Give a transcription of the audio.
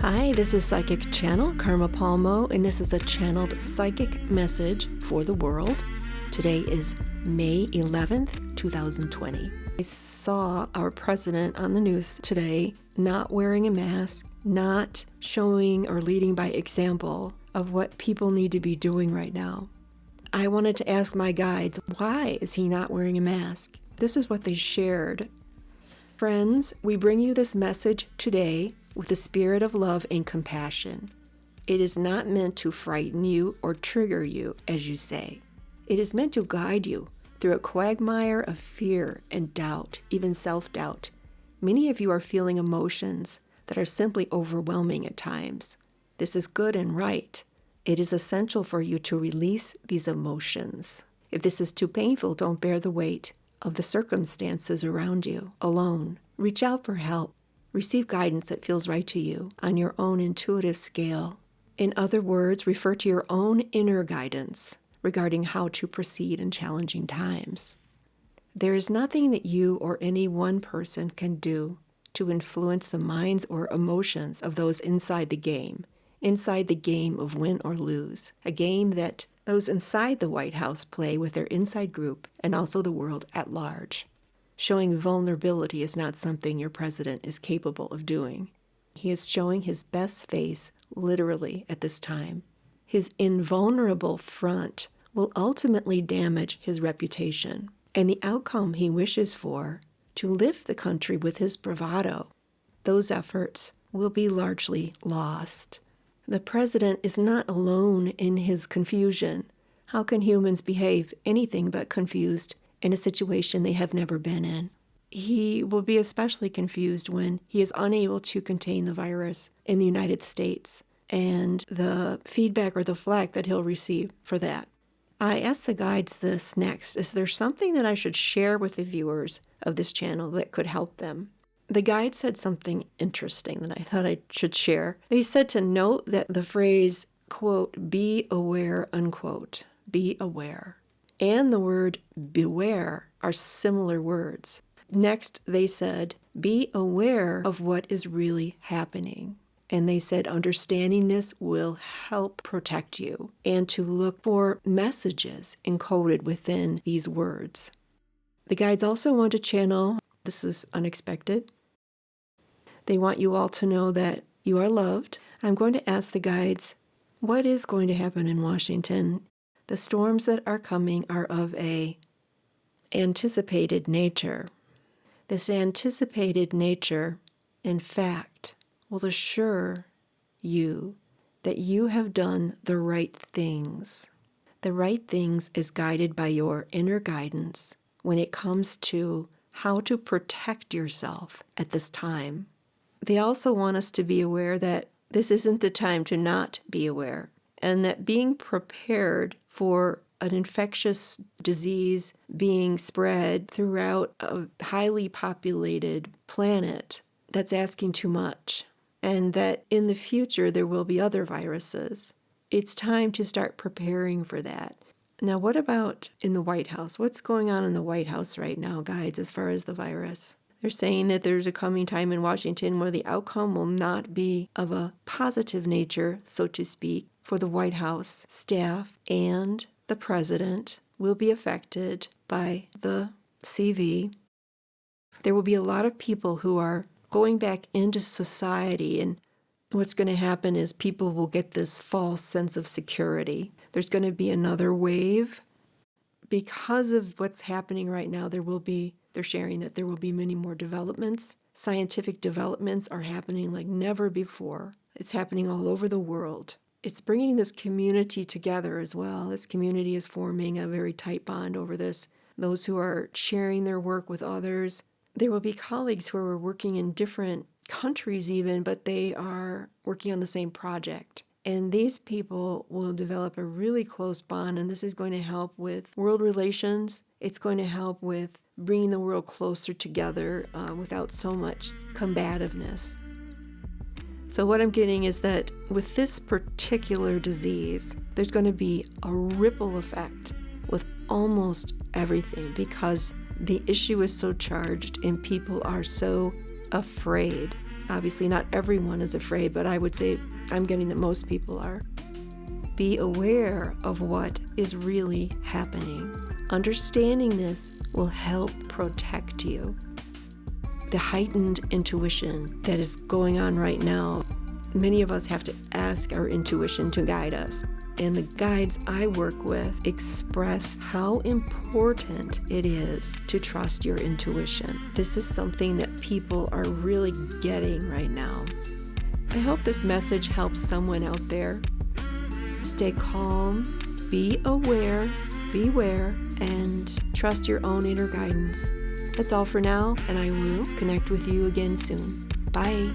Hi, this is Psychic Channel Karma Palmo, and this is a channeled psychic message for the world. Today is May 11th, 2020. I saw our president on the news today not wearing a mask, not showing or leading by example of what people need to be doing right now. I wanted to ask my guides, why is he not wearing a mask? This is what they shared. Friends, we bring you this message today with a spirit of love and compassion. It is not meant to frighten you or trigger you, as you say. It is meant to guide you through a quagmire of fear and doubt, even self-doubt. Many of you are feeling emotions that are simply overwhelming at times. This is good and right. It is essential for you to release these emotions. If this is too painful, don't bear the weight of the circumstances around you alone. Reach out for help. Receive guidance that feels right to you on your own intuitive scale. In other words, refer to your own inner guidance regarding how to proceed in challenging times. There is nothing that you or any one person can do to influence the minds or emotions of those inside the game of win or lose, a game that those inside the White House play with their inside group and also the world at large. Showing vulnerability is not something your president is capable of doing. He is showing his best face literally at this time. His invulnerable front will ultimately damage his reputation and the outcome he wishes for, to lift the country with his bravado. Those efforts will be largely lost. The president is not alone in his confusion. How can humans behave anything but confused in a situation they have never been in? He will be especially confused when he is unable to contain the virus in the United States and the feedback or the flack that he'll receive for that. I asked the guides this next. Is there something that I should share with the viewers of this channel that could help them? The guide said something interesting that I thought I should share. They said to note that the phrase, quote, be aware, unquote, be aware, and the word beware are similar words. Next, they said, be aware of what is really happening. And they said understanding this will help protect you and to look for messages encoded within these words. The guides also want to channel, this is unexpected, they want you all to know that you are loved. I'm going to ask the guides, what is going to happen in Washington? The storms that are coming are of a anticipated nature. This anticipated nature, in fact, will assure you that you have done the right things. The right things is guided by your inner guidance when it comes to how to protect yourself at this time. They also want us to be aware that this isn't the time to not be aware, and that being prepared for an infectious disease being spread throughout a highly populated planet, that's asking too much, and that in the future there will be other viruses. It's time to start preparing for that. Now, what about in the White House? What's going on in the White House right now, guides, as far as the virus? They're saying that there's a coming time in Washington where the outcome will not be of a positive nature, so to speak, for the White House staff, and the president will be affected by the CV. There will be a lot of people who are going back into society, and what's going to happen is people will get this false sense of security. There's going to be another wave. Because of what's happening right now, they're sharing that there will be many more developments. Scientific developments are happening like never before. It's happening all over the world. It's bringing this community together as well. This community is forming a very tight bond over this. Those who are sharing their work with others. There will be colleagues who are working in different countries even, but they are working on the same project. And these people will develop a really close bond, and this is going to help with world relations. It's going to help with bringing the world closer together without so much combativeness. So what I'm getting is that with this particular disease, there's going to be a ripple effect with almost everything because the issue is so charged and people are so afraid Obviously, not everyone is afraid, but I would say I'm getting that most people are. Be aware of what is really happening. Understanding this will help protect you. The heightened intuition that is going on right now, many of us have to ask our intuition to guide us. And the guides I work with express how important it is to trust your intuition. This is something that people are really getting right now. I hope this message helps someone out there. Stay calm, be aware, beware, and trust your own inner guidance. That's all for now, and I will connect with you again soon. Bye.